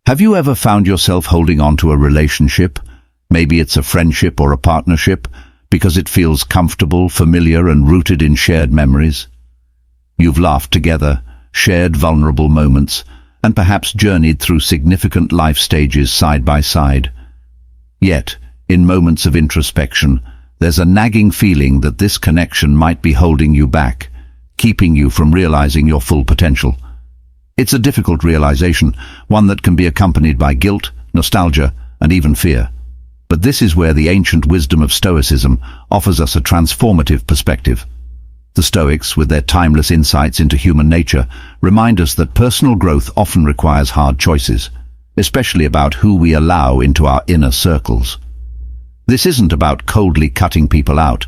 Have you ever found yourself holding on to a relationship? Maybe it's a friendship or a partnership, because it feels comfortable, familiar, and rooted in shared memories. You've laughed together, shared vulnerable moments, and perhaps journeyed through significant life stages side by side. Yet, in moments of introspection, there's a nagging feeling that this connection might be holding you back, keeping you from realizing your full potential. It's a difficult realization, one that can be accompanied by guilt, nostalgia, and even fear. But this is where the ancient wisdom of Stoicism offers us a transformative perspective. The Stoics, with their timeless insights into human nature, remind us that personal growth often requires hard choices, especially about who we allow into our inner circles. This isn't about coldly cutting people out,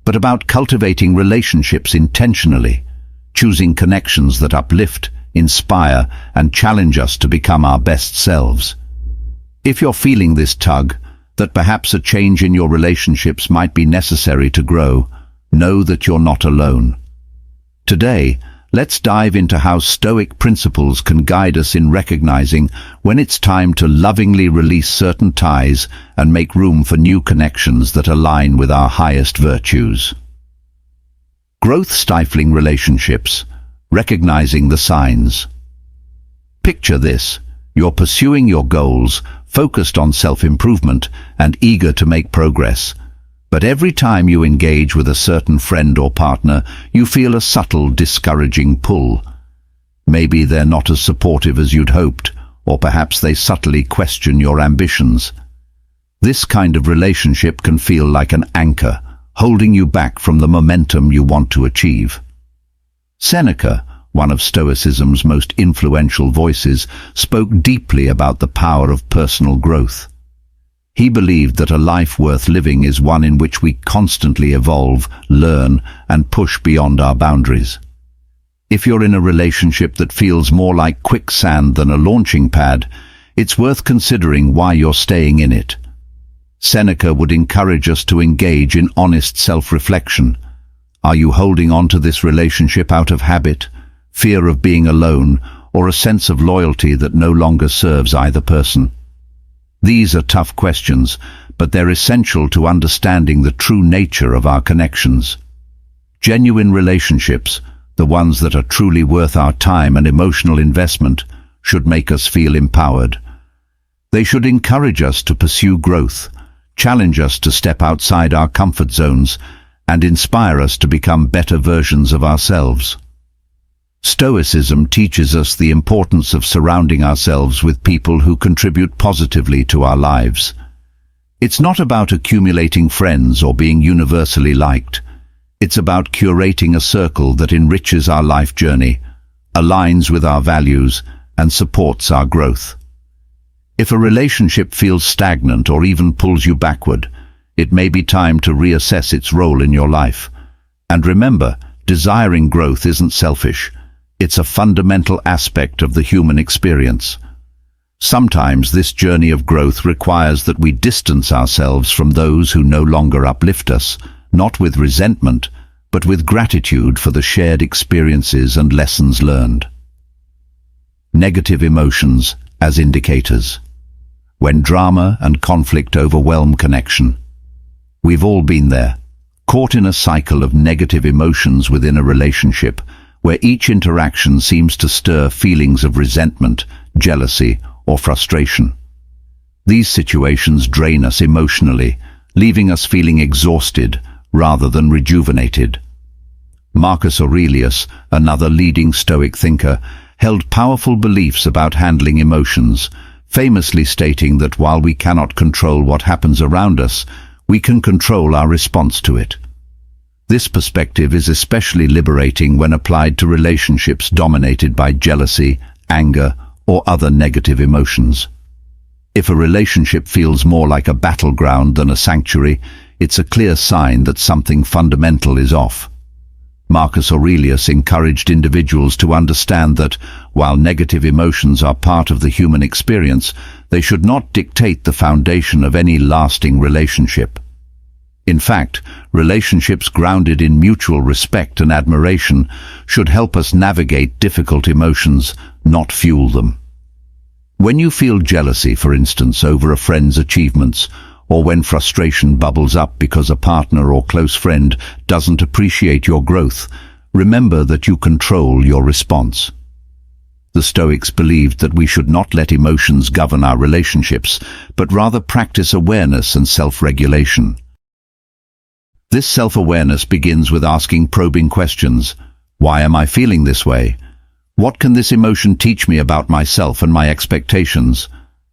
but about cultivating relationships intentionally, choosing connections that uplift, inspire, and challenge us to become our best selves. If you're feeling this tug, that perhaps a change in your relationships might be necessary to grow, know that you're not alone. Today, let's dive into how Stoic principles can guide us in recognizing when it's time to lovingly release certain ties and make room for new connections that align with our highest virtues. Growth-stifling relationships. Recognizing the signs. Picture this: you're pursuing your goals, focused on self-improvement and eager to make progress. But every time you engage with a certain friend or partner, you feel a subtle, discouraging pull. Maybe they're not as supportive as you'd hoped, or perhaps they subtly question your ambitions. This kind of relationship can feel like an anchor, holding you back from the momentum you want to achieve. Seneca, one of Stoicism's most influential voices, spoke deeply about the power of personal growth. He believed that a life worth living is one in which we constantly evolve, learn, and push beyond our boundaries. If you're in a relationship that feels more like quicksand than a launching pad, it's worth considering why you're staying in it. Seneca would encourage us to engage in honest self-reflection. Are you holding on to this relationship out of habit, fear of being alone, or a sense of loyalty that no longer serves either person? These are tough questions, but they're essential to understanding the true nature of our connections. Genuine relationships, the ones that are truly worth our time and emotional investment, should make us feel empowered. They should encourage us to pursue growth, challenge us to step outside our comfort zones, and inspire us to become better versions of ourselves. Stoicism teaches us the importance of surrounding ourselves with people who contribute positively to our lives. It's not about accumulating friends or being universally liked. It's about curating a circle that enriches our life journey, aligns with our values, and supports our growth. If a relationship feels stagnant or even pulls you backward, it may be time to reassess its role in your life. And remember, desiring growth isn't selfish. It's a fundamental aspect of the human experience. Sometimes this journey of growth requires that we distance ourselves from those who no longer uplift us, not with resentment, but with gratitude for the shared experiences and lessons learned. Negative emotions as indicators. When drama and conflict overwhelm connection. We've all been there, caught in a cycle of negative emotions within a relationship, where each interaction seems to stir feelings of resentment, jealousy, or frustration. These situations drain us emotionally, leaving us feeling exhausted rather than rejuvenated. Marcus Aurelius, another leading Stoic thinker, held powerful beliefs about handling emotions, famously stating that while we cannot control what happens around us, we can control our response to it. This perspective is especially liberating when applied to relationships dominated by jealousy, anger, or other negative emotions. If a relationship feels more like a battleground than a sanctuary, it's a clear sign that something fundamental is off. Marcus Aurelius encouraged individuals to understand that, while negative emotions are part of the human experience, they should not dictate the foundation of any lasting relationship. In fact, relationships grounded in mutual respect and admiration should help us navigate difficult emotions, not fuel them. When you feel jealousy, for instance, over a friend's achievements, or when frustration bubbles up because a partner or close friend doesn't appreciate your growth, remember that you control your response. The Stoics believed that we should not let emotions govern our relationships, but rather practice awareness and self-regulation. This self-awareness begins with asking probing questions. Why am I feeling this way? What can this emotion teach me about myself and my expectations?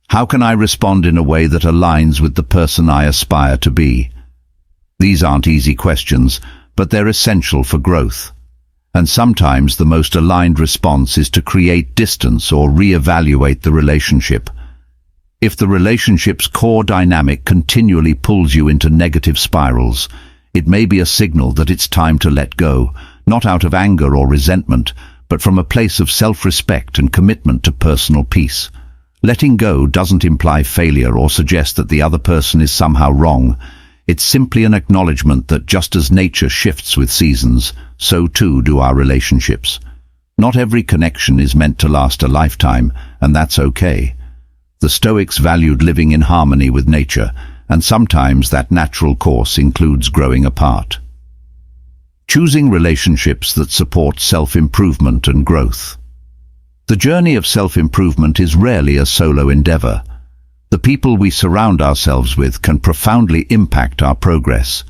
How can I respond in a way that aligns with the person I aspire to be? These aren't easy questions, but they're essential for growth. And sometimes the most aligned response is to create distance or re-evaluate the relationship. If the relationship's core dynamic continually pulls you into negative spirals, it may be a signal that it's time to let go, not out of anger or resentment, but from a place of self-respect and commitment to personal peace. Letting go doesn't imply failure or suggest that the other person is somehow wrong. It's simply an acknowledgement that just as nature shifts with seasons, so too do our relationships. Not every connection is meant to last a lifetime, and that's okay. The Stoics valued living in harmony with nature, and sometimes that natural course includes growing apart. Choosing relationships that support self-improvement and growth. The journey of self-improvement is rarely a solo endeavor. The people we surround ourselves with can profoundly impact our progress.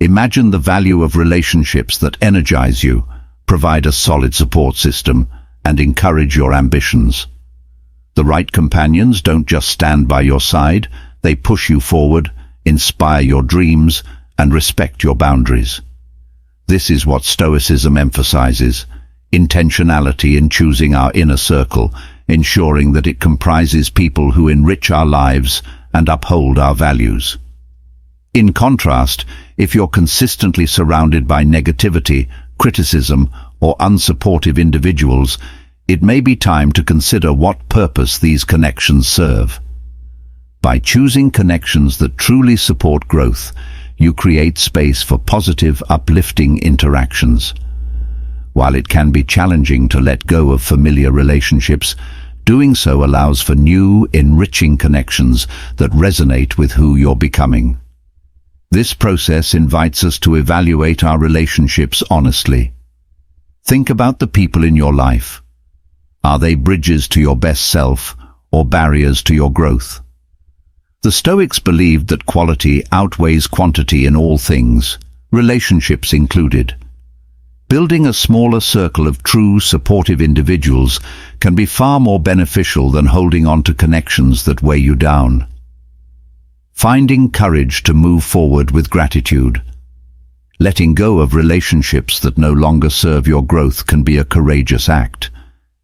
Imagine the value of relationships that energize you, provide a solid support system, and encourage your ambitions. The right companions don't just stand by your side, they push you forward, inspire your dreams, and respect your boundaries. This is what Stoicism emphasizes: intentionality in choosing our inner circle, ensuring that it comprises people who enrich our lives and uphold our values. In contrast, if you're consistently surrounded by negativity, criticism, or unsupportive individuals, it may be time to consider what purpose these connections serve. By choosing connections that truly support growth, you create space for positive, uplifting interactions. While it can be challenging to let go of familiar relationships, doing so allows for new, enriching connections that resonate with who you're becoming. This process invites us to evaluate our relationships honestly. Think about the people in your life. Are they bridges to your best self or barriers to your growth? The Stoics believed that quality outweighs quantity in all things, relationships included. Building a smaller circle of true, supportive individuals can be far more beneficial than holding on to connections that weigh you down. Finding courage to move forward with gratitude. Letting go of relationships that no longer serve your growth can be a courageous act.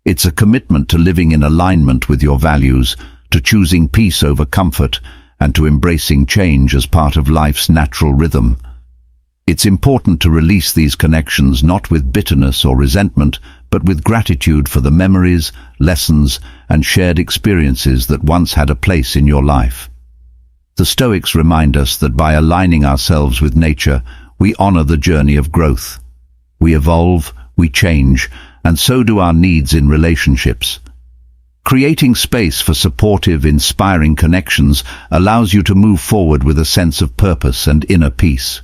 It's a commitment to living in alignment with your values, to choosing peace over comfort, and to embracing change as part of life's natural rhythm. It's important to release these connections not with bitterness or resentment, but with gratitude for the memories, lessons, and shared experiences that once had a place in your life. The Stoics remind us that by aligning ourselves with nature, we honor the journey of growth. We evolve, we change, and so do our needs in relationships. Creating space for supportive, inspiring connections allows you to move forward with a sense of purpose and inner peace.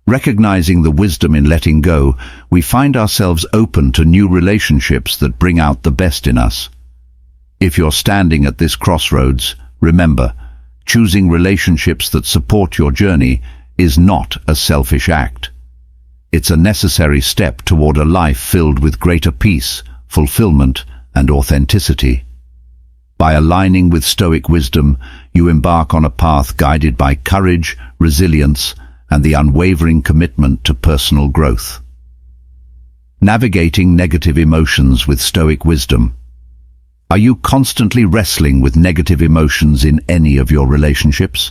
Recognizing the wisdom in letting go, we find ourselves open to new relationships that bring out the best in us. If you're standing at this crossroads, remember, choosing relationships that support your journey is not a selfish act. It's a necessary step toward a life filled with greater peace, fulfillment, and authenticity. By aligning with Stoic wisdom, you embark on a path guided by courage, resilience, and the unwavering commitment to personal growth. Navigating negative emotions with Stoic wisdom. Are you constantly wrestling with negative emotions in any of your relationships?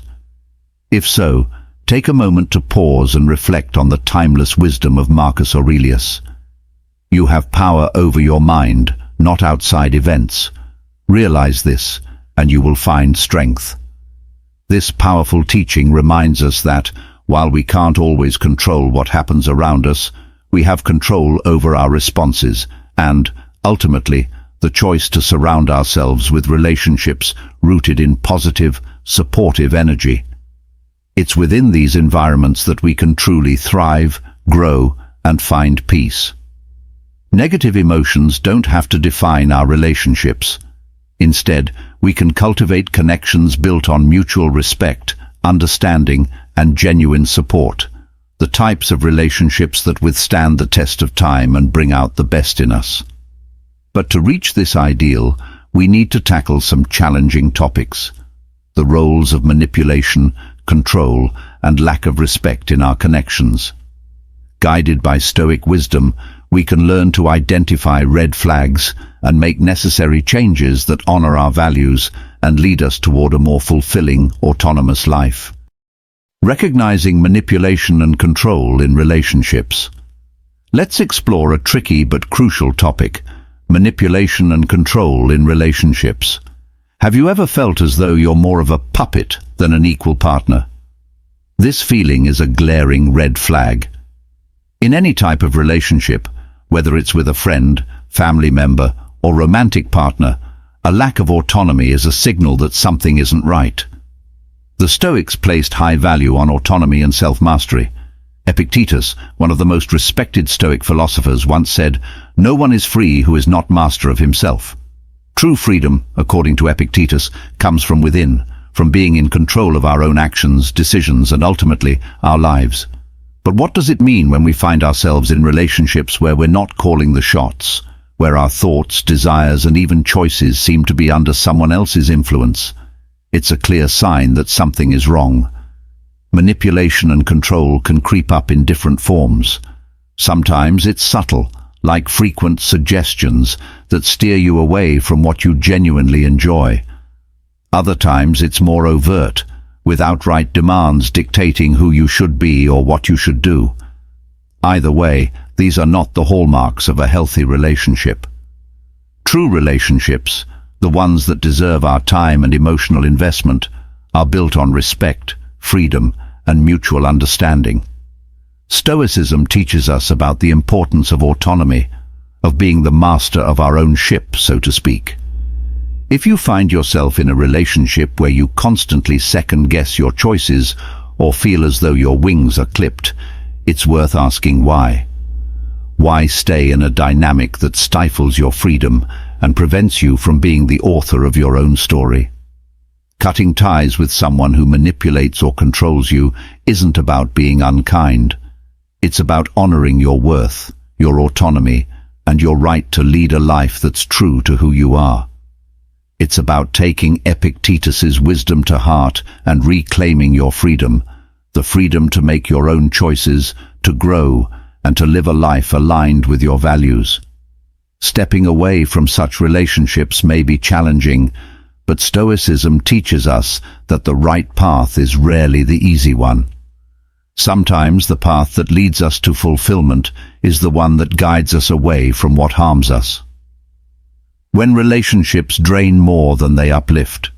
If so, take a moment to pause and reflect on the timeless wisdom of Marcus Aurelius. You have power over your mind, not outside events. Realize this, and you will find strength. This powerful teaching reminds us that, while we can't always control what happens around us, we have control over our responses and, ultimately, the choice to surround ourselves with relationships rooted in positive, supportive energy. It's within these environments that we can truly thrive, grow, and find peace. Negative emotions don't have to define our relationships. Instead, we can cultivate connections built on mutual respect, understanding, and genuine support, the types of relationships that withstand the test of time and bring out the best in us. But to reach this ideal, we need to tackle some challenging topics: the roles of manipulation, control, and lack of respect in our connections. Guided by Stoic wisdom, we can learn to identify red flags and make necessary changes that honor our values and lead us toward a more fulfilling, autonomous life. Recognizing manipulation and control in relationships. Let's explore a tricky but crucial topic: manipulation and control in relationships. Have you ever felt as though you're more of a puppet than an equal partner? This feeling is a glaring red flag. In any type of relationship, whether it's with a friend, family member, or romantic partner, a lack of autonomy is a signal that something isn't right. The Stoics placed high value on autonomy and self-mastery. Epictetus, one of the most respected Stoic philosophers, once said, "No one is free who is not master of himself." True freedom, according to Epictetus, comes from within, from being in control of our own actions, decisions, and ultimately, our lives. But what does it mean when we find ourselves in relationships where we're not calling the shots, where our thoughts, desires, and even choices seem to be under someone else's influence? It's a clear sign that something is wrong. Manipulation and control can creep up in different forms. Sometimes it's subtle, like frequent suggestions that steer you away from what you genuinely enjoy. Other times it's more overt, with outright demands dictating who you should be or what you should do. Either way, these are not the hallmarks of a healthy relationship. True relationships, the ones that deserve our time and emotional investment, are built on respect, freedom, and mutual understanding. Stoicism teaches us about the importance of autonomy, of being the master of our own ship, so to speak. If you find yourself in a relationship where you constantly second-guess your choices or feel as though your wings are clipped, it's worth asking why. Why stay in a dynamic that stifles your freedom and prevents you from being the author of your own story? Cutting ties with someone who manipulates or controls you isn't about being unkind. It's about honoring your worth, your autonomy, and your right to lead a life that's true to who you are. It's about taking Epictetus's wisdom to heart and reclaiming your freedom, the freedom to make your own choices, to grow, and to live a life aligned with your values. Stepping away from such relationships may be challenging, but Stoicism teaches us that the right path is rarely the easy one. Sometimes the path that leads us to fulfillment is the one that guides us away from what harms us. When relationships drain more than they uplift.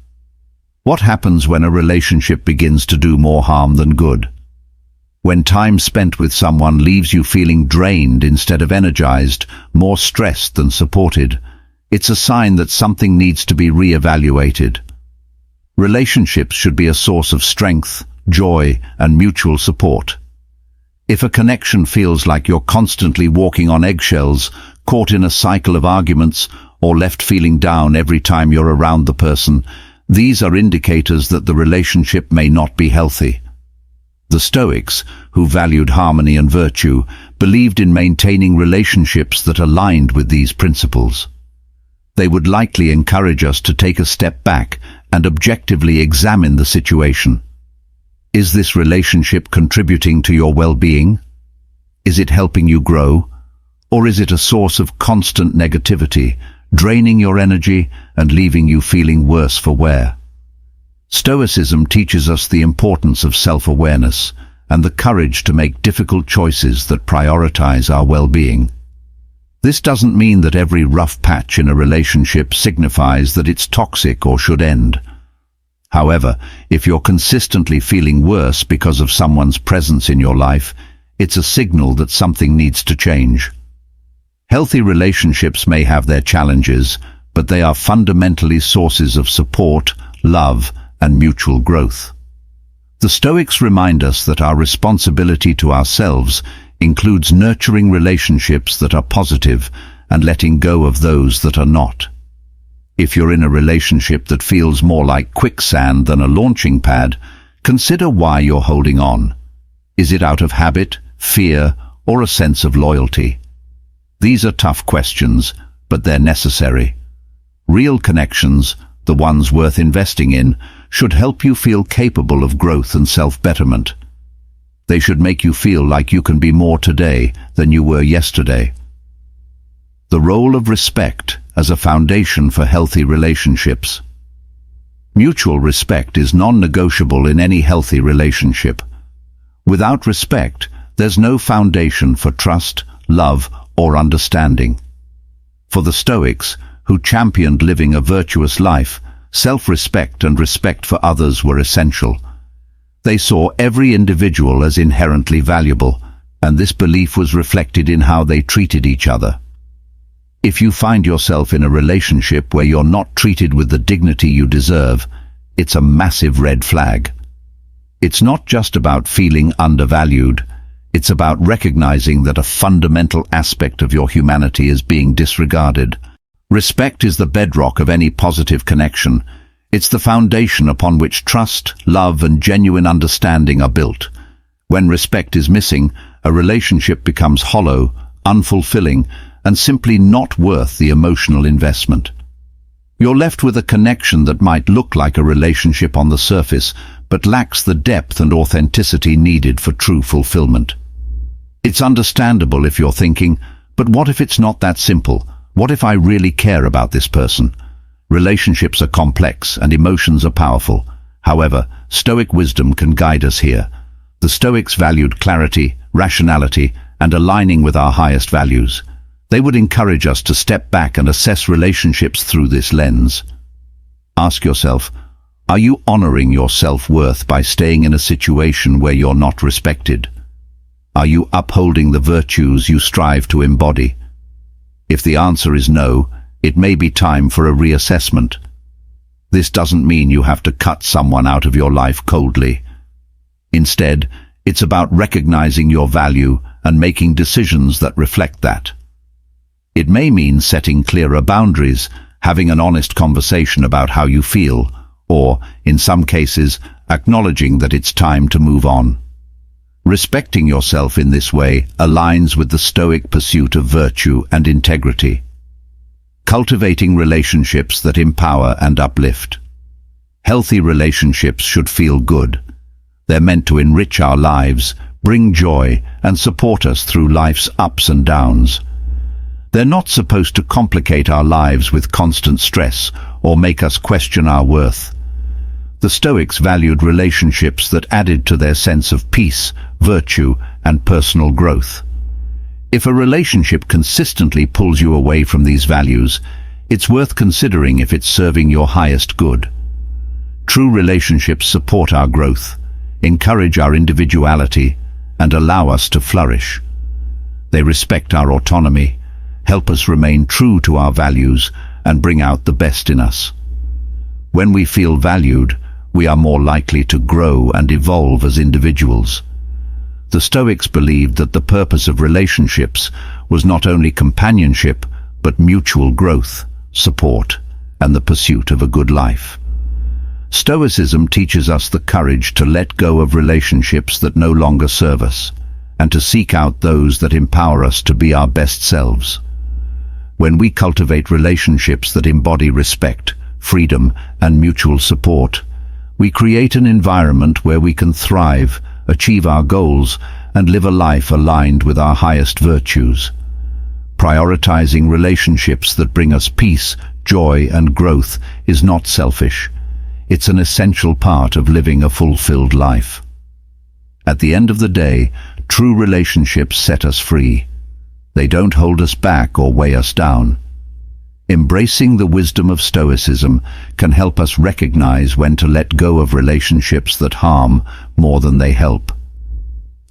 What happens when a relationship begins to do more harm than good? When time spent with someone leaves you feeling drained instead of energized, more stressed than supported, it's a sign that something needs to be re-evaluated. Relationships should be a source of strength, joy, and mutual support. If a connection feels like you're constantly walking on eggshells, caught in a cycle of arguments, or left feeling down every time you're around the person, these are indicators that the relationship may not be healthy. The Stoics, who valued harmony and virtue, believed in maintaining relationships that aligned with these principles. They would likely encourage us to take a step back and objectively examine the situation. Is this relationship contributing to your well-being? Is it helping you grow? Or is it a source of constant negativity, draining your energy and leaving you feeling worse for wear? Stoicism teaches us the importance of self-awareness and the courage to make difficult choices that prioritize our well-being. This doesn't mean that every rough patch in a relationship signifies that it's toxic or should end. However, if you're consistently feeling worse because of someone's presence in your life, it's a signal that something needs to change. Healthy relationships may have their challenges, but they are fundamentally sources of support, love, and mutual growth. The Stoics remind us that our responsibility to ourselves includes nurturing relationships that are positive and letting go of those that are not. If you're in a relationship that feels more like quicksand than a launching pad, consider why you're holding on. Is it out of habit, fear, or a sense of loyalty? These are tough questions, but they're necessary. Real connections, the ones worth investing in, should help you feel capable of growth and self-betterment. They should make you feel like you can be more today than you were yesterday. The role of respect as a foundation for healthy relationships. Mutual respect is non-negotiable in any healthy relationship. Without respect, there's no foundation for trust, love, or understanding. For the Stoics, who championed living a virtuous life, self-respect and respect for others were essential. They saw every individual as inherently valuable, and this belief was reflected in how they treated each other. If you find yourself in a relationship where you're not treated with the dignity you deserve, it's a massive red flag. It's not just about feeling undervalued, it's about recognizing that a fundamental aspect of your humanity is being disregarded. Respect is the bedrock of any positive connection. It's the foundation upon which trust, love, and genuine understanding are built. When respect is missing, a relationship becomes hollow, unfulfilling, and simply not worth the emotional investment. You're left with a connection that might look like a relationship on the surface, but lacks the depth and authenticity needed for true fulfillment. It's understandable if you're thinking, but what if it's not that simple? What if I really care about this person? Relationships are complex and emotions are powerful. However, Stoic wisdom can guide us here. The Stoics valued clarity, rationality, and aligning with our highest values. They would encourage us to step back and assess relationships through this lens. Ask yourself, are you honoring your self-worth by staying in a situation where you're not respected? Are you upholding the virtues you strive to embody? If the answer is no, it may be time for a reassessment. This doesn't mean you have to cut someone out of your life coldly. Instead, it's about recognizing your value and making decisions that reflect that. It may mean setting clearer boundaries, having an honest conversation about how you feel, or, in some cases, acknowledging that it's time to move on. Respecting yourself in this way aligns with the Stoic pursuit of virtue and integrity. Cultivating relationships that empower and uplift. Healthy relationships should feel good. They're meant to enrich our lives, bring joy, and support us through life's ups and downs. They're not supposed to complicate our lives with constant stress or make us question our worth. The Stoics valued relationships that added to their sense of peace, virtue, and personal growth. If a relationship consistently pulls you away from these values, it's worth considering if it's serving your highest good. True relationships support our growth, encourage our individuality, and allow us to flourish. They respect our autonomy, help us remain true to our values, and bring out the best in us. When we feel valued, we are more likely to grow and evolve as individuals. The Stoics believed that the purpose of relationships was not only companionship, but mutual growth, support, and the pursuit of a good life. Stoicism teaches us the courage to let go of relationships that no longer serve us, and to seek out those that empower us to be our best selves. When we cultivate relationships that embody respect, freedom, and mutual support, we create an environment where we can thrive, achieve our goals, and live a life aligned with our highest virtues. Prioritizing relationships that bring us peace, joy, and growth is not selfish. It's an essential part of living a fulfilled life. At the end of the day, true relationships set us free. They don't hold us back or weigh us down. Embracing the wisdom of Stoicism can help us recognize when to let go of relationships that harm more than they help.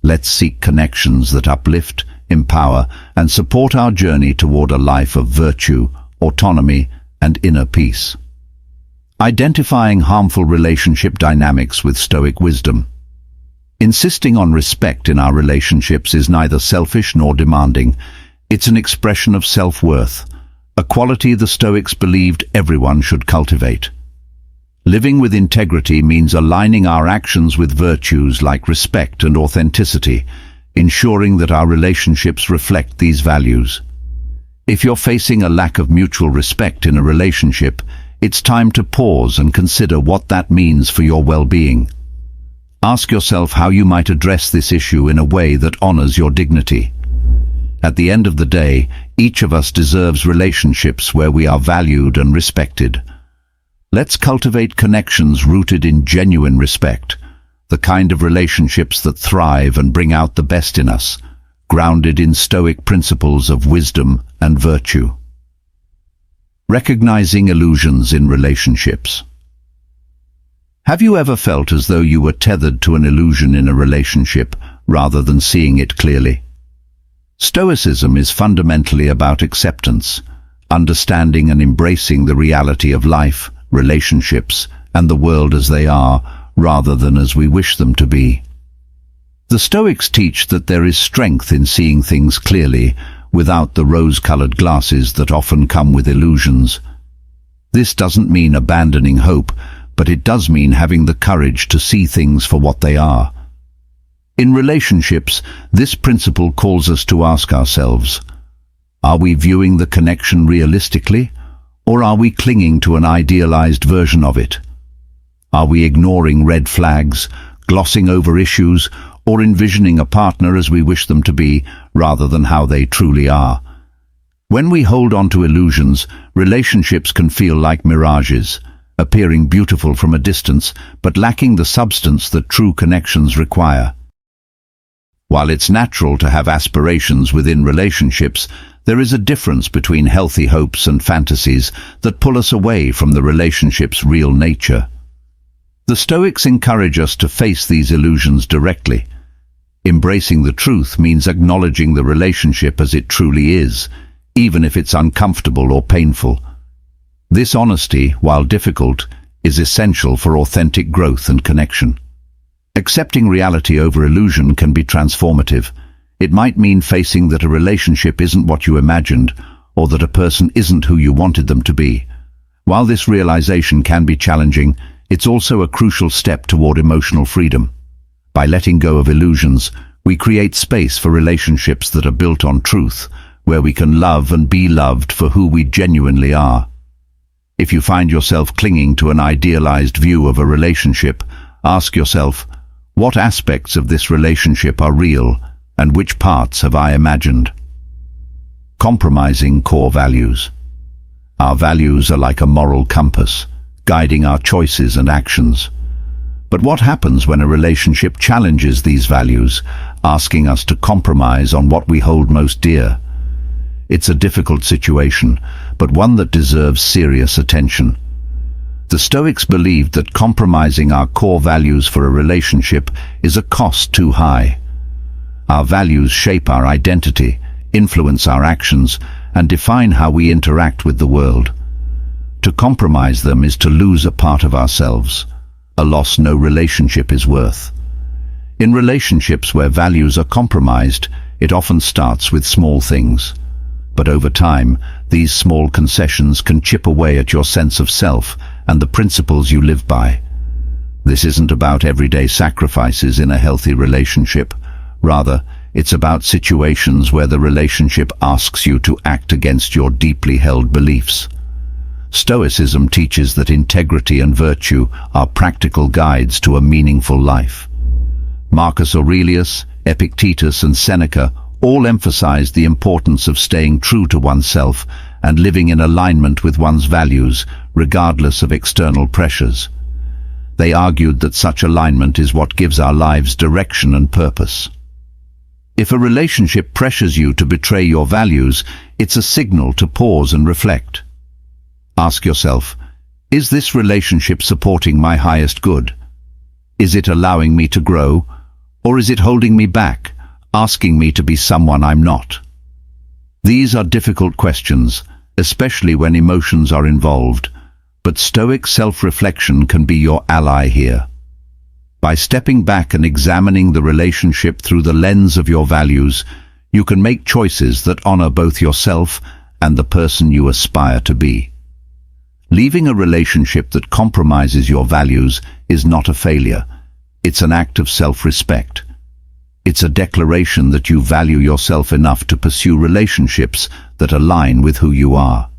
Let's seek connections that uplift, empower, and support our journey toward a life of virtue, autonomy, and inner peace. Identifying harmful relationship dynamics with Stoic wisdom. Insisting on respect in our relationships is neither selfish nor demanding. It's an expression of self-worth, a quality the Stoics believed everyone should cultivate. Living with integrity means aligning our actions with virtues like respect and authenticity, ensuring that our relationships reflect these values. If you're facing a lack of mutual respect in a relationship, it's time to pause and consider what that means for your well-being. Ask yourself how you might address this issue in a way that honors your dignity. At the end of the day, each of us deserves relationships where we are valued and respected. Let's cultivate connections rooted in genuine respect, the kind of relationships that thrive and bring out the best in us, grounded in Stoic principles of wisdom and virtue. Recognizing illusions in relationships. Have you ever felt as though you were tethered to an illusion in a relationship rather than seeing it clearly? Stoicism is fundamentally about acceptance, understanding and embracing the reality of life, relationships, and the world as they are, rather than as we wish them to be. The Stoics teach that there is strength in seeing things clearly, without the rose-colored glasses that often come with illusions. This doesn't mean abandoning hope, but it does mean having the courage to see things for what they are. In relationships, this principle calls us to ask ourselves, are we viewing the connection realistically, or are we clinging to an idealized version of it? Are we ignoring red flags, glossing over issues, or envisioning a partner as we wish them to be, rather than how they truly are? When we hold on to illusions, relationships can feel like mirages, appearing beautiful from a distance, but lacking the substance that true connections require. While it's natural to have aspirations within relationships, there is a difference between healthy hopes and fantasies that pull us away from the relationship's real nature. The Stoics encourage us to face these illusions directly. Embracing the truth means acknowledging the relationship as it truly is, even if it's uncomfortable or painful. This honesty, while difficult, is essential for authentic growth and connection. Accepting reality over illusion can be transformative. It might mean facing that a relationship isn't what you imagined, or that a person isn't who you wanted them to be. While this realization can be challenging, it's also a crucial step toward emotional freedom. By letting go of illusions, we create space for relationships that are built on truth, where we can love and be loved for who we genuinely are. If you find yourself clinging to an idealized view of a relationship, ask yourself, what aspects of this relationship are real, and which parts have I imagined? Compromising core values. Our values are like a moral compass, guiding our choices and actions. But what happens when a relationship challenges these values, asking us to compromise on what we hold most dear? It's a difficult situation, but one that deserves serious attention. The Stoics believed that compromising our core values for a relationship is a cost too high. Our values shape our identity, influence our actions, and define how we interact with the world. To compromise them is to lose a part of ourselves, a loss no relationship is worth. In relationships where values are compromised, it often starts with small things. But over time, these small concessions can chip away at your sense of self and the principles you live by. This isn't about everyday sacrifices in a healthy relationship. Rather, it's about situations where the relationship asks you to act against your deeply held beliefs. Stoicism teaches that integrity and virtue are practical guides to a meaningful life. Marcus Aurelius, Epictetus, and Seneca all emphasized the importance of staying true to oneself and living in alignment with one's values, regardless of external pressures. They argued that such alignment is what gives our lives direction and purpose. If a relationship pressures you to betray your values, it's a signal to pause and reflect. Ask yourself, is this relationship supporting my highest good? Is it allowing me to grow, or is it holding me back, asking me to be someone I'm not? These are difficult questions, especially when emotions are involved, but Stoic self-reflection can be your ally here. By stepping back and examining the relationship through the lens of your values, you can make choices that honor both yourself and the person you aspire to be. Leaving a relationship that compromises your values is not a failure. It's an act of self-respect. It's a declaration that you value yourself enough to pursue relationships that align with who you are.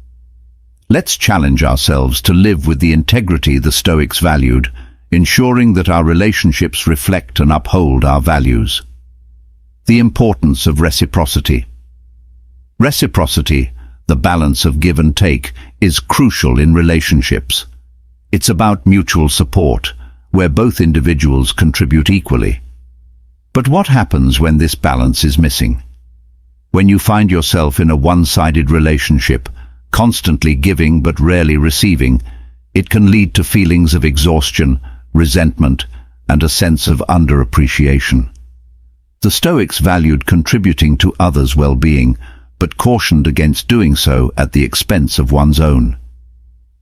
Let's challenge ourselves to live with the integrity the Stoics valued, ensuring that our relationships reflect and uphold our values. The importance of reciprocity. Reciprocity, the balance of give and take, is crucial in relationships. It's about mutual support, where both individuals contribute equally. But what happens when this balance is missing? When you find yourself in a one-sided relationship, constantly giving but rarely receiving, it can lead to feelings of exhaustion, resentment, and a sense of underappreciation. The Stoics valued contributing to others' well-being, but cautioned against doing so at the expense of one's own.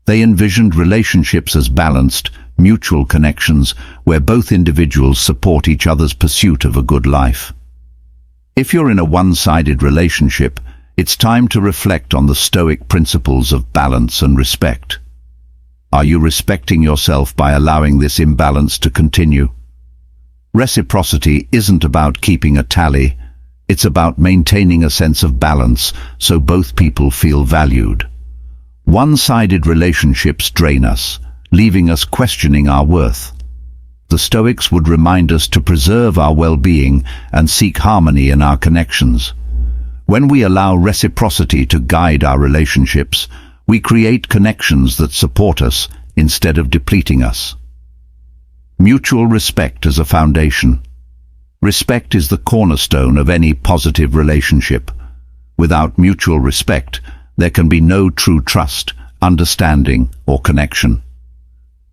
They envisioned relationships as balanced, mutual connections where both individuals support each other's pursuit of a good life. If you're in a one-sided relationship, it's time to reflect on the Stoic principles of balance and respect. Are you respecting yourself by allowing this imbalance to continue? Reciprocity isn't about keeping a tally. It's about maintaining a sense of balance so both people feel valued. One-sided relationships drain us, leaving us questioning our worth. The Stoics would remind us to preserve our well-being and seek harmony in our connections. When we allow reciprocity to guide our relationships, we create connections that support us instead of depleting us. Mutual respect as a foundation. Respect is the cornerstone of any positive relationship. Without mutual respect, there can be no true trust, understanding, or connection.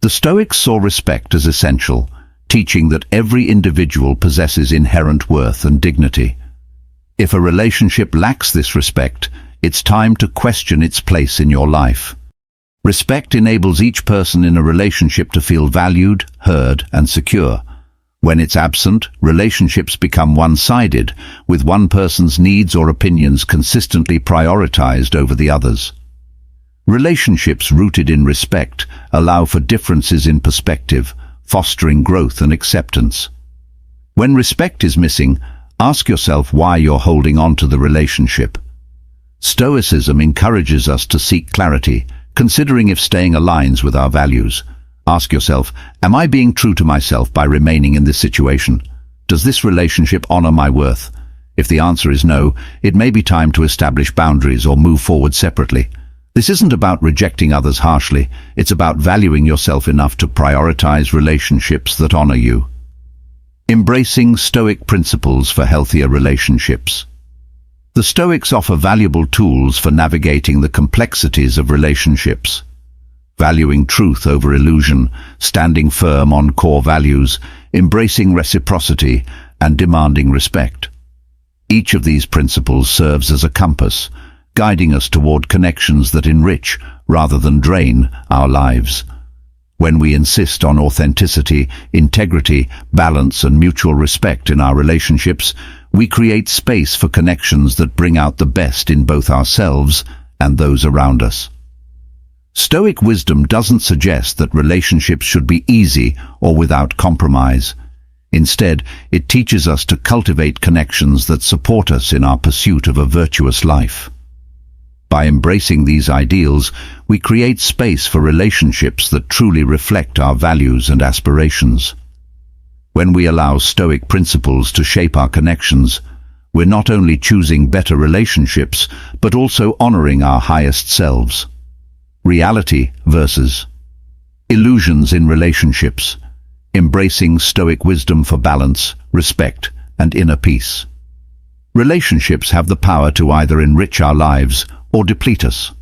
The Stoics saw respect as essential, teaching that every individual possesses inherent worth and dignity. If a relationship lacks this respect, it's time to question its place in your life. Respect enables each person in a relationship to feel valued, heard, and secure. When it's absent, relationships become one-sided, with one person's needs or opinions consistently prioritized over the others. Relationships rooted in respect allow for differences in perspective, fostering growth and acceptance. When respect is missing, ask yourself why you're holding on to the relationship. Stoicism encourages us to seek clarity, considering if staying aligns with our values. Ask yourself, am I being true to myself by remaining in this situation? Does this relationship honor my worth? If the answer is no, it may be time to establish boundaries or move forward separately. This isn't about rejecting others harshly, it's about valuing yourself enough to prioritize relationships that honor you. Embracing Stoic principles for healthier relationships. The Stoics offer valuable tools for navigating the complexities of relationships. Valuing truth over illusion, standing firm on core values, embracing reciprocity, and demanding respect. Each of these principles serves as a compass, guiding us toward connections that enrich, rather than drain, our lives. When we insist on authenticity, integrity, balance, and mutual respect in our relationships, we create space for connections that bring out the best in both ourselves and those around us. Stoic wisdom doesn't suggest that relationships should be easy or without compromise. Instead, it teaches us to cultivate connections that support us in our pursuit of a virtuous life. By embracing these ideals, we create space for relationships that truly reflect our values and aspirations. When we allow Stoic principles to shape our connections, we're not only choosing better relationships, but also honoring our highest selves. Reality versus illusions in relationships. Embracing Stoic wisdom for balance, respect, and inner peace. Relationships have the power to either enrich our lives or deplete us.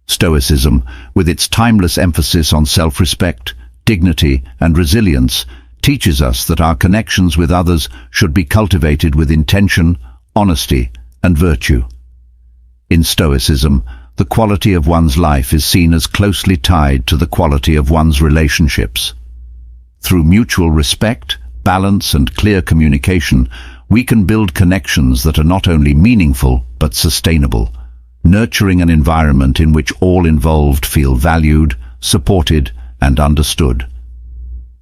Stoicism, with its timeless emphasis on self-respect, dignity, and resilience, teaches us that our connections with others should be cultivated with intention, honesty, and virtue. In Stoicism, the quality of one's life is seen as closely tied to the quality of one's relationships. Through mutual respect, balance, and clear communication, we can build connections that are not only meaningful but sustainable, nurturing an environment in which all involved feel valued, supported, and understood.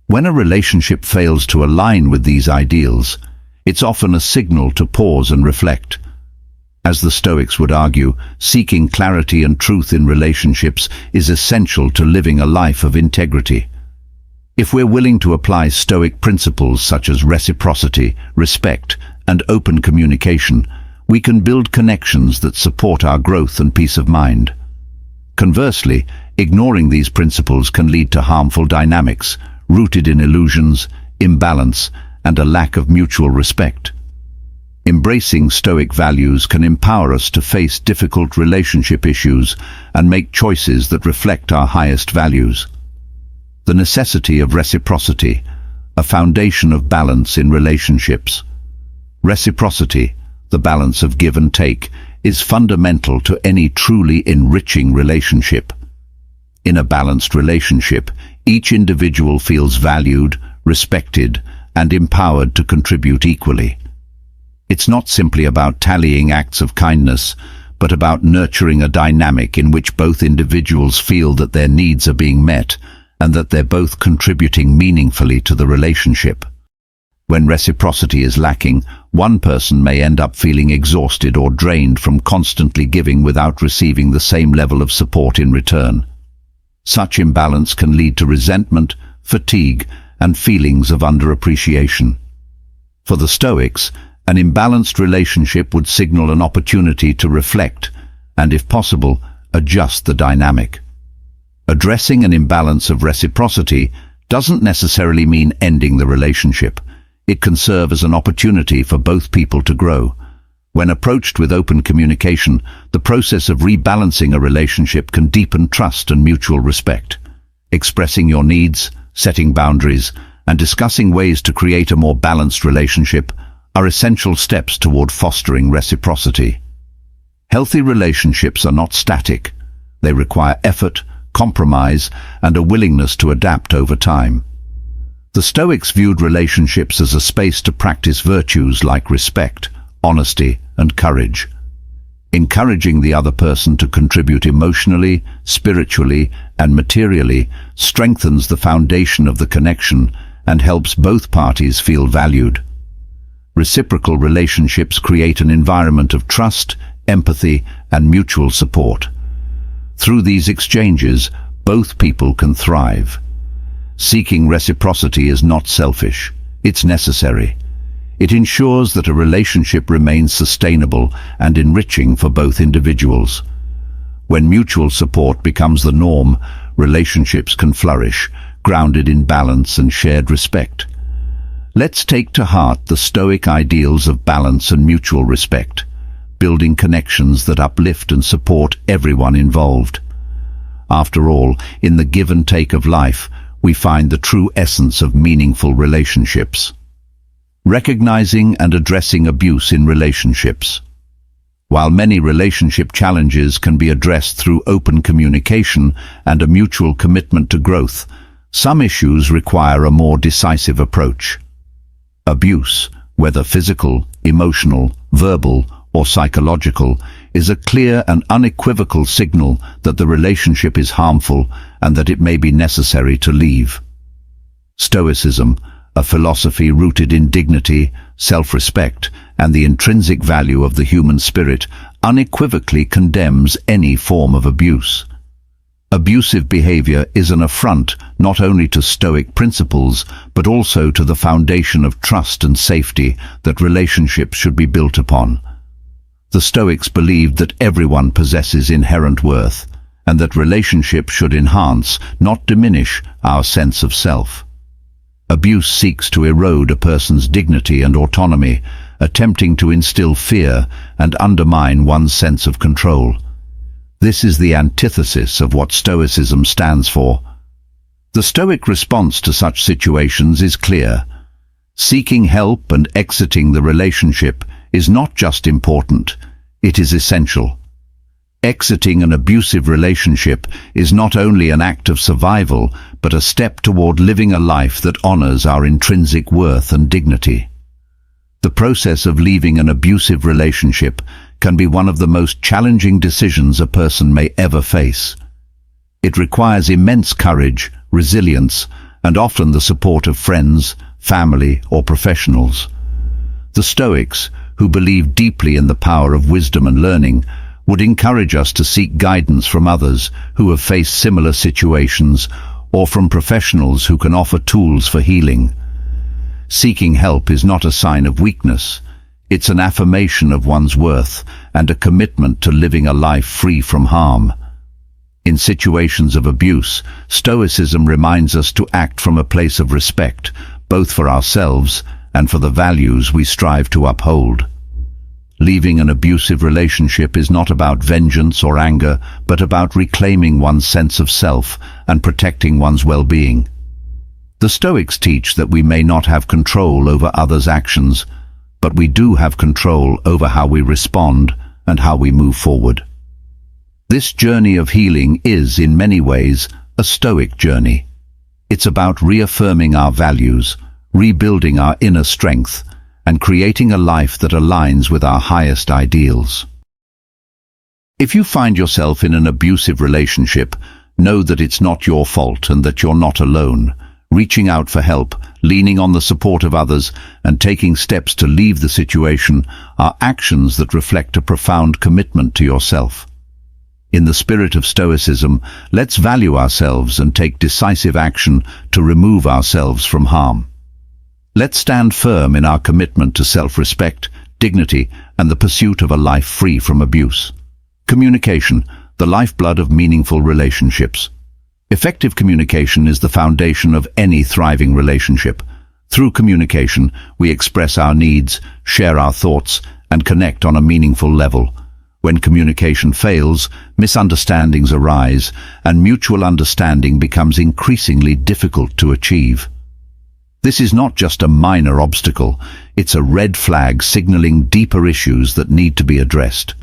When a relationship fails to align with these ideals, it's often a signal to pause and reflect. As the Stoics would argue, seeking clarity and truth in relationships is essential to living a life of integrity. If we're willing to apply Stoic principles such as reciprocity, respect, and open communication, we can build connections that support our growth and peace of mind. Conversely, ignoring these principles can lead to harmful dynamics, rooted in illusions, imbalance, and a lack of mutual respect. Embracing Stoic values can empower us to face difficult relationship issues and make choices that reflect our highest values. The necessity of reciprocity, a foundation of balance in relationships. Reciprocity, the balance of give and take, is fundamental to any truly enriching relationship. In a balanced relationship, each individual feels valued, respected, and empowered to contribute equally. It's not simply about tallying acts of kindness, but about nurturing a dynamic in which both individuals feel that their needs are being met and that they're both contributing meaningfully to the relationship. When reciprocity is lacking, one person may end up feeling exhausted or drained from constantly giving without receiving the same level of support in return. Such imbalance can lead to resentment, fatigue, and feelings of underappreciation. For the Stoics, an imbalanced relationship would signal an opportunity to reflect and, if possible, adjust the dynamic. Addressing an imbalance of reciprocity doesn't necessarily mean ending the relationship. It can serve as an opportunity for both people to grow. When approached with open communication, the process of rebalancing a relationship can deepen trust and mutual respect. Expressing your needs, setting boundaries, and discussing ways to create a more balanced relationship are essential steps toward fostering reciprocity. Healthy relationships are not static. They require effort, compromise, and a willingness to adapt over time. The Stoics viewed relationships as a space to practice virtues like respect, honesty, and courage. Encouraging the other person to contribute emotionally, spiritually, and materially strengthens the foundation of the connection and helps both parties feel valued. Reciprocal relationships create an environment of trust, empathy, and mutual support. Through these exchanges, both people can thrive. Seeking reciprocity is not selfish, it's necessary. It ensures that a relationship remains sustainable and enriching for both individuals. When mutual support becomes the norm, relationships can flourish, grounded in balance and shared respect. Let's take to heart the Stoic ideals of balance and mutual respect, building connections that uplift and support everyone involved. After all, in the give and take of life, we find the true essence of meaningful relationships. Recognizing and addressing abuse in relationships. While many relationship challenges can be addressed through open communication and a mutual commitment to growth, some issues require a more decisive approach. Abuse, whether physical, emotional, verbal, or psychological, is a clear and unequivocal signal that the relationship is harmful and that it may be necessary to leave. Stoicism, a philosophy rooted in dignity, self-respect, and the intrinsic value of the human spirit, unequivocally condemns any form of abuse. Abusive behavior is an affront not only to Stoic principles, but also to the foundation of trust and safety that relationships should be built upon. The Stoics believed that everyone possesses inherent worth, and that relationships should enhance, not diminish, our sense of self. Abuse seeks to erode a person's dignity and autonomy, attempting to instill fear and undermine one's sense of control. This is the antithesis of what Stoicism stands for. The Stoic response to such situations is clear. Seeking help and exiting the relationship is not just important, it is essential. Exiting an abusive relationship is not only an act of survival, but a step toward living a life that honors our intrinsic worth and dignity. The process of leaving an abusive relationship can be one of the most challenging decisions a person may ever face. It requires immense courage, resilience, and often the support of friends, family, or professionals. The Stoics, who believe deeply in the power of wisdom and learning, would encourage us to seek guidance from others who have faced similar situations, or from professionals who can offer tools for healing. Seeking help is not a sign of weakness. It's an affirmation of one's worth and a commitment to living a life free from harm. In situations of abuse, Stoicism reminds us to act from a place of respect, both for ourselves and for the values we strive to uphold. Leaving an abusive relationship is not about vengeance or anger, but about reclaiming one's sense of self and protecting one's well-being. The Stoics teach that we may not have control over others' actions, but we do have control over how we respond and how we move forward. This journey of healing is, in many ways, a Stoic journey. It's about reaffirming our values, rebuilding our inner strength, and creating a life that aligns with our highest ideals. If you find yourself in an abusive relationship, know that it's not your fault and that you're not alone. Reaching out for help, leaning on the support of others, and taking steps to leave the situation are actions that reflect a profound commitment to yourself. In the spirit of Stoicism, let's value ourselves and take decisive action to remove ourselves from harm. Let's stand firm in our commitment to self-respect, dignity, and the pursuit of a life free from abuse. Communication, the lifeblood of meaningful relationships. Effective communication is the foundation of any thriving relationship. Through communication, we express our needs, share our thoughts, and connect on a meaningful level. When communication fails, misunderstandings arise, and mutual understanding becomes increasingly difficult to achieve. This is not just a minor obstacle, it's a red flag signaling deeper issues that need to be addressed.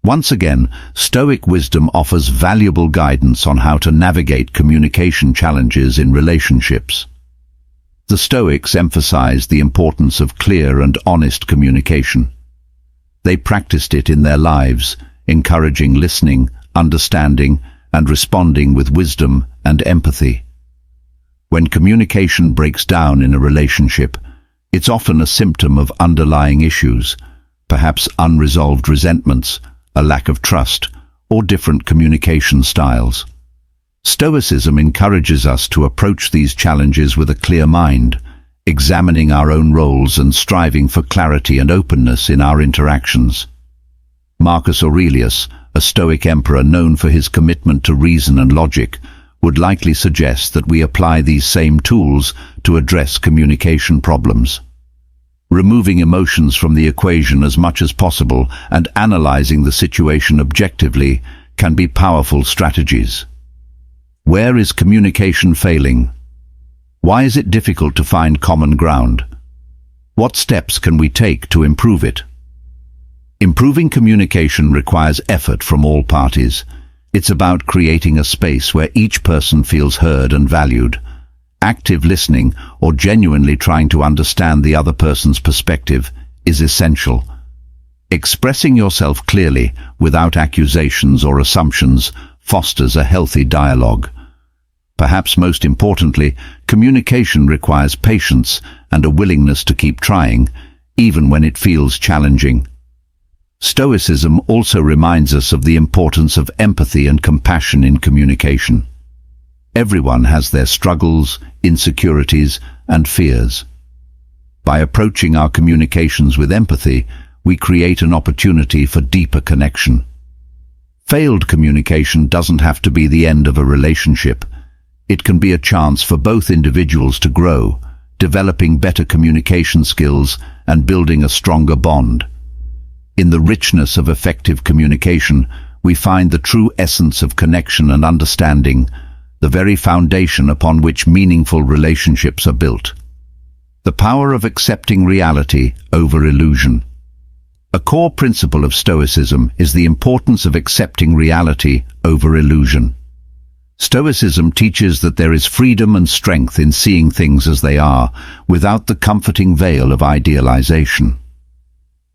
Once again, Stoic wisdom offers valuable guidance on how to navigate communication challenges in relationships. The Stoics emphasize the importance of clear and honest communication. They practiced it in their lives, encouraging listening, understanding, and responding with wisdom and empathy. When communication breaks down in a relationship, it's often a symptom of underlying issues, perhaps unresolved resentments, a lack of trust, or different communication styles. Stoicism encourages us to approach these challenges with a clear mind, examining our own roles and striving for clarity and openness in our interactions. Marcus Aurelius, a Stoic emperor known for his commitment to reason and logic, would likely suggest that we apply these same tools to address communication problems. Removing emotions from the equation as much as possible and analyzing the situation objectively can be powerful strategies. Where is communication failing? Why is it difficult to find common ground? What steps can we take to improve it? Improving communication requires effort from all parties. It's about creating a space where each person feels heard and valued. Active listening, or genuinely trying to understand the other person's perspective, is essential. Expressing yourself clearly, without accusations or assumptions, fosters a healthy dialogue. Perhaps most importantly, communication requires patience and a willingness to keep trying, even when it feels challenging. Stoicism also reminds us of the importance of empathy and compassion in communication. Everyone has their struggles, insecurities, and fears. By approaching our communications with empathy, we create an opportunity for deeper connection. Failed communication doesn't have to be the end of a relationship. It can be a chance for both individuals to grow, developing better communication skills and building a stronger bond. In the richness of effective communication, we find the true essence of connection and understanding, the very foundation upon which meaningful relationships are built. The power of accepting reality over illusion. A core principle of Stoicism is the importance of accepting reality over illusion. Stoicism teaches that there is freedom and strength in seeing things as they are, without the comforting veil of idealization.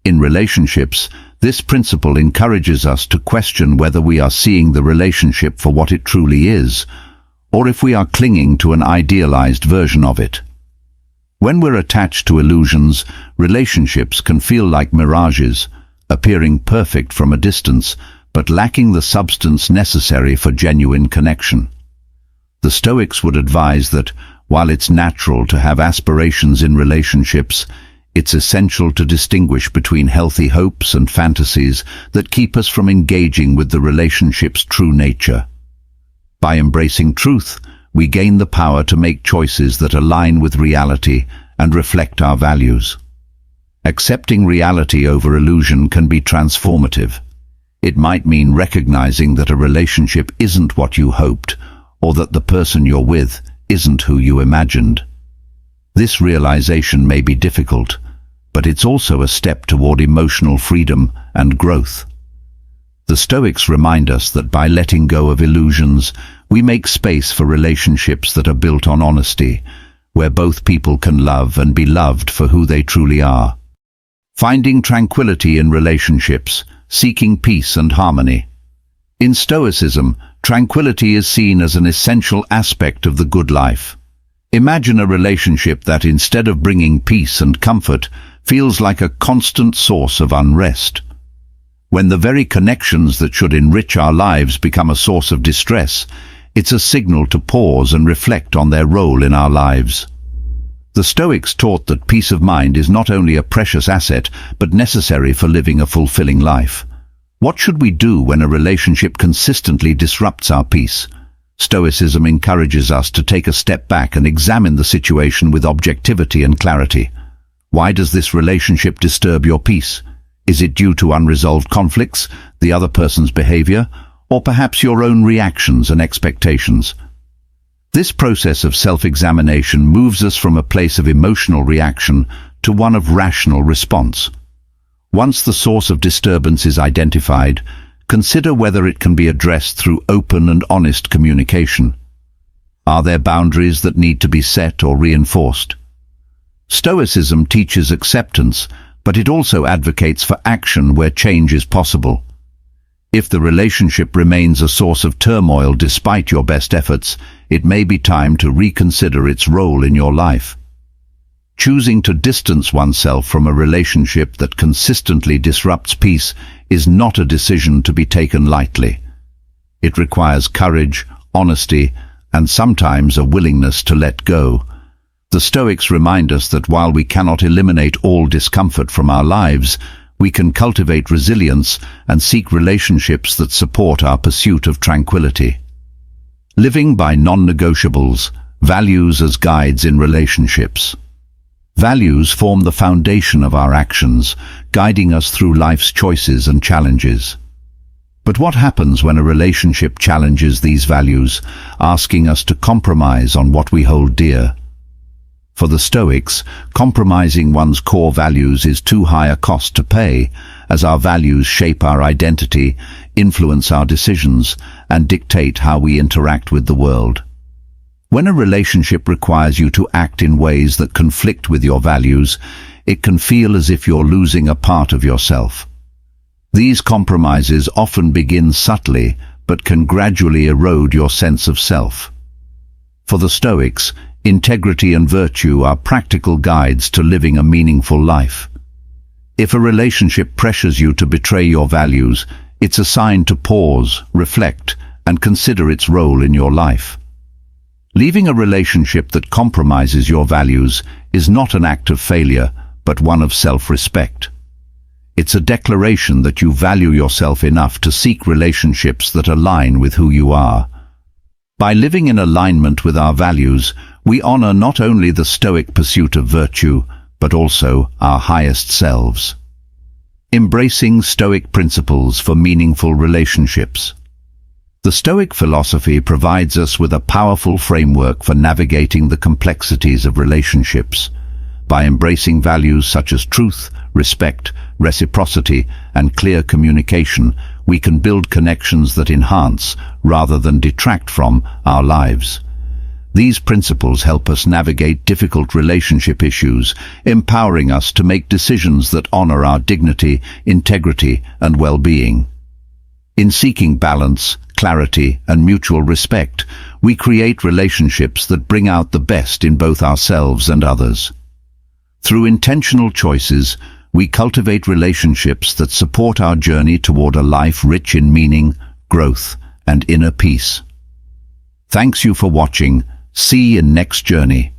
In relationships, this principle encourages us to question whether we are seeing the relationship for what it truly is, or if we are clinging to an idealized version of it. When we're attached to illusions, relationships can feel like mirages, appearing perfect from a distance, but lacking the substance necessary for genuine connection. The Stoics would advise that, while it's natural to have aspirations in relationships, it's essential to distinguish between healthy hopes and fantasies that keep us from engaging with the relationship's true nature. By embracing truth, we gain the power to make choices that align with reality and reflect our values. Accepting reality over illusion can be transformative. It might mean recognizing that a relationship isn't what you hoped, or that the person you're with isn't who you imagined. This realization may be difficult, but it's also a step toward emotional freedom and growth. The Stoics remind us that by letting go of illusions, we make space for relationships that are built on honesty, where both people can love and be loved for who they truly are. Finding tranquility in relationships, seeking peace and harmony. In Stoicism, tranquility is seen as an essential aspect of the good life. Imagine a relationship that, instead of bringing peace and comfort, feels like a constant source of unrest. When the very connections that should enrich our lives become a source of distress, it's a signal to pause and reflect on their role in our lives. The Stoics taught that peace of mind is not only a precious asset, but necessary for living a fulfilling life. What should we do when a relationship consistently disrupts our peace? Stoicism encourages us to take a step back and examine the situation with objectivity and clarity. Why does this relationship disturb your peace? Is it due to unresolved conflicts, the other person's behavior, or perhaps your own reactions and expectations? This process of self-examination moves us from a place of emotional reaction to one of rational response. Once the source of disturbance is identified, consider whether it can be addressed through open and honest communication. Are there boundaries that need to be set or reinforced? Stoicism teaches acceptance, but it also advocates for action where change is possible. If the relationship remains a source of turmoil despite your best efforts, it may be time to reconsider its role in your life. Choosing to distance oneself from a relationship that consistently disrupts peace is not a decision to be taken lightly. It requires courage, honesty, and sometimes a willingness to let go. The Stoics remind us that while we cannot eliminate all discomfort from our lives, we can cultivate resilience and seek relationships that support our pursuit of tranquility. Living by non-negotiables, values as guides in relationships. Values form the foundation of our actions, guiding us through life's choices and challenges. But what happens when a relationship challenges these values, asking us to compromise on what we hold dear? For the Stoics, compromising one's core values is too high a cost to pay, as our values shape our identity, influence our decisions, and dictate how we interact with the world. When a relationship requires you to act in ways that conflict with your values, it can feel as if you're losing a part of yourself. These compromises often begin subtly, but can gradually erode your sense of self. For the Stoics, integrity and virtue are practical guides to living a meaningful life. If a relationship pressures you to betray your values, it's a sign to pause, reflect, and consider its role in your life. Leaving a relationship that compromises your values is not an act of failure, but one of self-respect. It's a declaration that you value yourself enough to seek relationships that align with who you are. By living in alignment with our values, we honor not only the Stoic pursuit of virtue, but also our highest selves. Embracing Stoic principles for meaningful relationships. The Stoic philosophy provides us with a powerful framework for navigating the complexities of relationships. By embracing values such as truth, respect, reciprocity, and clear communication, we can build connections that enhance, rather than detract from, our lives. These principles help us navigate difficult relationship issues, empowering us to make decisions that honor our dignity, integrity, and well-being. In seeking balance, clarity, and mutual respect, we create relationships that bring out the best in both ourselves and others. Through intentional choices, we cultivate relationships that support our journey toward a life rich in meaning, growth, and inner peace. Thanks you for watching. See you in next journey.